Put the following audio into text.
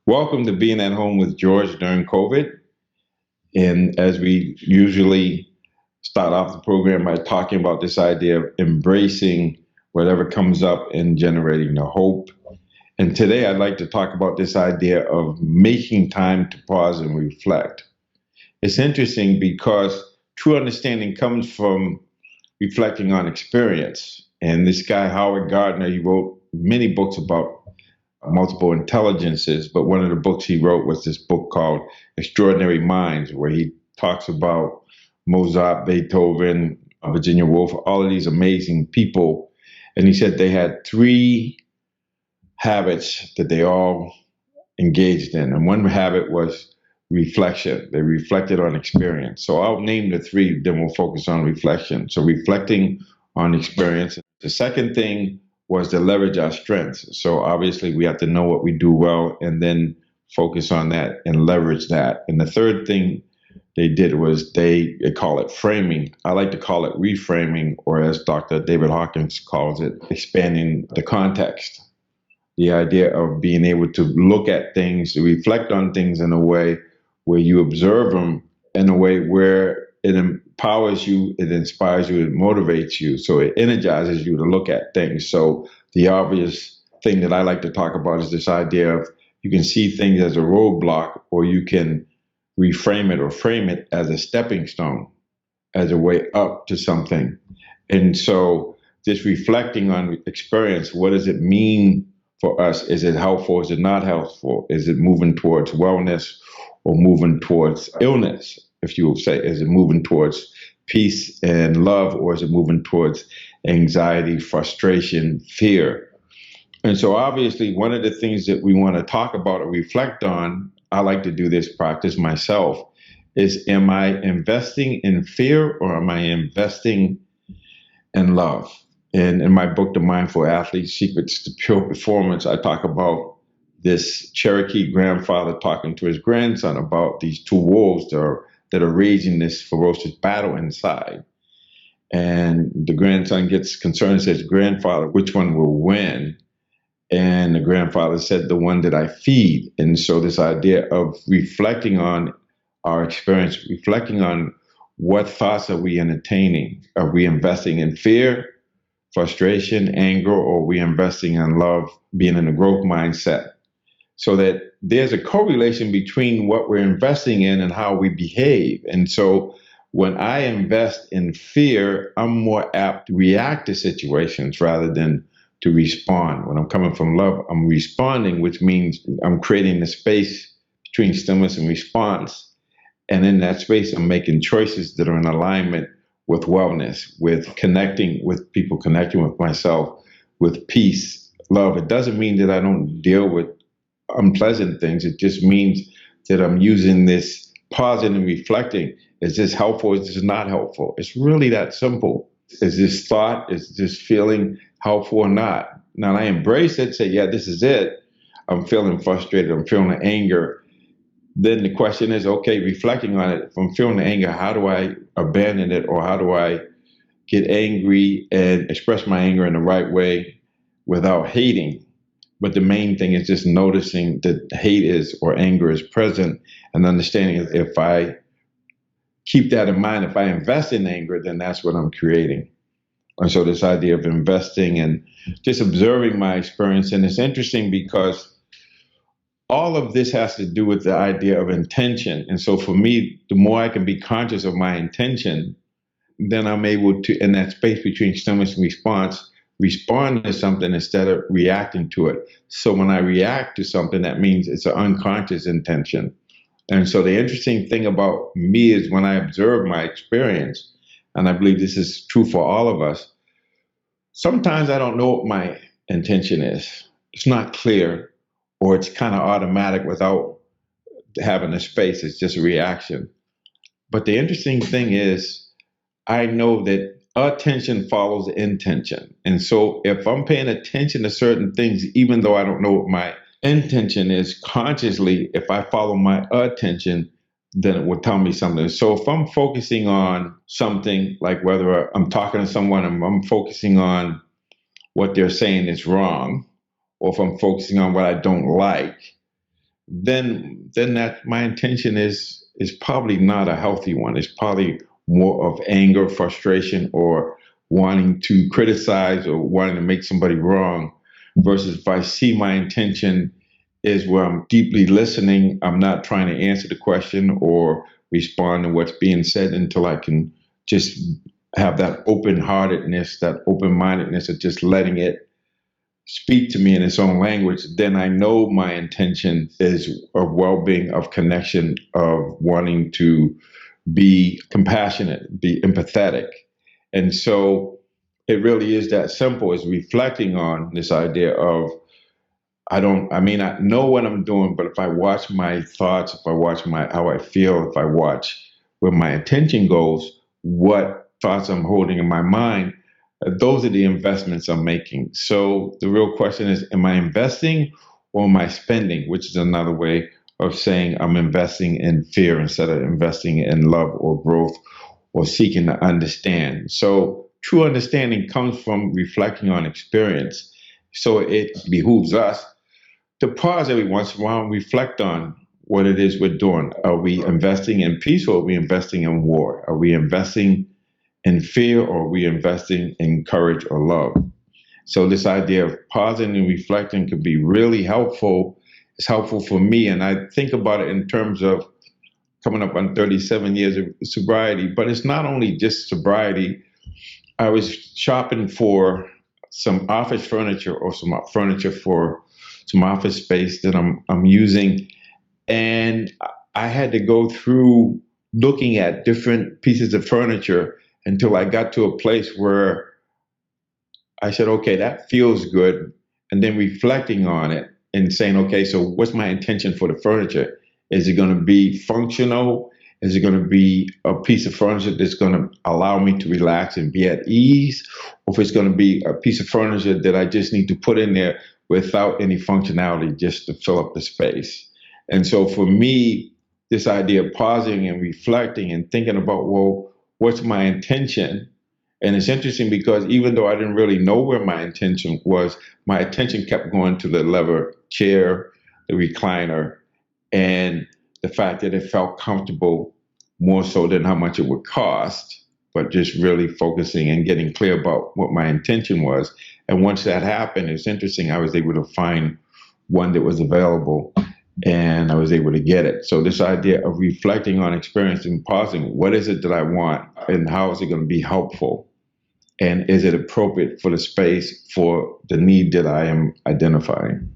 Welcome to Being at Home with George during COVID. And as we usually start off the program by talking about this idea of embracing whatever comes up and generating the hope. And today I'd like to talk about this idea of making time to pause and reflect. It's interesting because true understanding comes from reflecting on experience. And this guy, Howard Gardner, he wrote many books about multiple intelligences, but one of the books he wrote was this book called Extraordinary Minds, where he talks about Mozart, Beethoven, Virginia Woolf, all of these amazing people. And he said they had three habits that they all engaged in. And one habit was reflection. They reflected on experience. So I'll name the three, then we'll focus on reflection. So reflecting on experience. The second thing was to leverage our strengths. So obviously we have to know what we do well and then focus on that and leverage that. And the third thing they did was they call it framing. I like to call it reframing, or as Dr. David Hawkins calls it, expanding the context. The idea of being able to look at things, to reflect on things in a way where you observe them in a way where it empowers you, it inspires you, it motivates you. So it energizes you to look at things. So the obvious thing that I like to talk about is this idea of you can see things as a roadblock, or you can reframe it or frame it as a stepping stone, as a way up to something. And so just reflecting on experience, what does it mean for us? Is it helpful? Is it not helpful? Is it moving towards wellness or moving towards illness? If you will say, is it moving towards peace and love, or is it moving towards anxiety, frustration, fear? And so obviously one of the things that we want to talk about or reflect on, I like to do this practice myself, is am I investing in fear or am I investing in love? And in my book, The Mindful Athlete, Secrets to Pure Performance, I talk about this Cherokee grandfather talking to his grandson about these two wolves that are raging this ferocious battle inside. And the grandson gets concerned and says, "Grandfather, which one will win?" And the grandfather said, "The one that I feed." And so this idea of reflecting on our experience, reflecting on what thoughts are we entertaining? Are we investing in fear, frustration, anger, or are we investing in love, being in a growth mindset? So that there's a correlation between what we're investing in and how we behave. And so when I invest in fear, I'm more apt to react to situations rather than to respond. When I'm coming from love, I'm responding, which means I'm creating the space between stimulus and response. And in that space, I'm making choices that are in alignment with wellness, with connecting with people, connecting with myself, with peace, love. It doesn't mean that I don't deal with unpleasant things. It just means that I'm using this pausing and reflecting. Is this helpful? Is this not helpful? It's really that simple. Is this thought, is this feeling helpful or not? Now I embrace it, say, yeah, this is it. I'm feeling frustrated. I'm feeling the anger. Then the question is, okay, reflecting on it, if I'm feeling the anger, how do I abandon it, or how do I get angry and express my anger in the right way without hating? But the main thing is just noticing that hate is, or anger is present, and understanding if I keep that in mind, if I invest in anger, then that's what I'm creating. And so this idea of investing and just observing my experience. And it's interesting because all of this has to do with the idea of intention. And so for me, the more I can be conscious of my intention, then I'm able to, in that space between stimulus and response, respond to something instead of reacting to it. So when I react to something, that means it's an unconscious intention. And so the interesting thing about me is when I observe my experience, and I believe this is true for all of us, sometimes I don't know what my intention is. It's not clear, or it's kind of automatic without having a space. It's just a reaction. But the interesting thing is, I know that attention follows intention. And so if I'm paying attention to certain things, even though I don't know what my intention is consciously, if I follow my attention, then it will tell me something. So if I'm focusing on something, like whether I'm talking to someone and I'm focusing on what they're saying is wrong, or if I'm focusing on what I don't like, then that my intention is probably not a healthy one. It's probably more of anger, frustration, or wanting to criticize or wanting to make somebody wrong, versus if I see my intention is where I'm deeply listening, I'm not trying to answer the question or respond to what's being said until I can just have that open-heartedness, that open-mindedness of just letting it speak to me in its own language. Then I know my intention is of well-being, of connection, of wanting to be compassionate, be empathetic. And so it really is that simple, is reflecting on this idea of I may not know what I'm doing, but if I watch my thoughts, if I watch how I feel, if I watch where my attention goes, what thoughts I'm holding in my mind, those are the investments I'm making. So the real question is, am I investing or am I spending? Which is another way of saying I'm investing in fear instead of investing in love or growth or seeking to understand. So true understanding comes from reflecting on experience. So it behooves us to pause every once in a while and reflect on what it is we're doing. Are we investing in peace or are we investing in war? Are we investing in fear or are we investing in courage or love? So this idea of pausing and reflecting could be really helpful. It's helpful for me. And I think about it in terms of coming up on 37 years of sobriety, but it's not only just sobriety. I was shopping for some office furniture or some furniture for some office space that I'm using. And I had to go through looking at different pieces of furniture until I got to a place where I said, okay, that feels good. And then reflecting on it and saying, okay, so what's my intention for the furniture? Is it going to be functional? Is it going to be a piece of furniture that's going to allow me to relax and be at ease? Or if it's going to be a piece of furniture that I just need to put in there without any functionality just to fill up the space? And so for me, this idea of pausing and reflecting and thinking about, well, what's my intention? And it's interesting because even though I didn't really know where my intention was, my attention kept going to the leather chair, the recliner, and the fact that it felt comfortable more so than how much it would cost, but just really focusing and getting clear about what my intention was. And once that happened, it's interesting, I was able to find one that was available and I was able to get it. So this idea of reflecting on experience and pausing, what is it that I want and how is it going to be helpful? And is it appropriate for the space, for the need that I am identifying?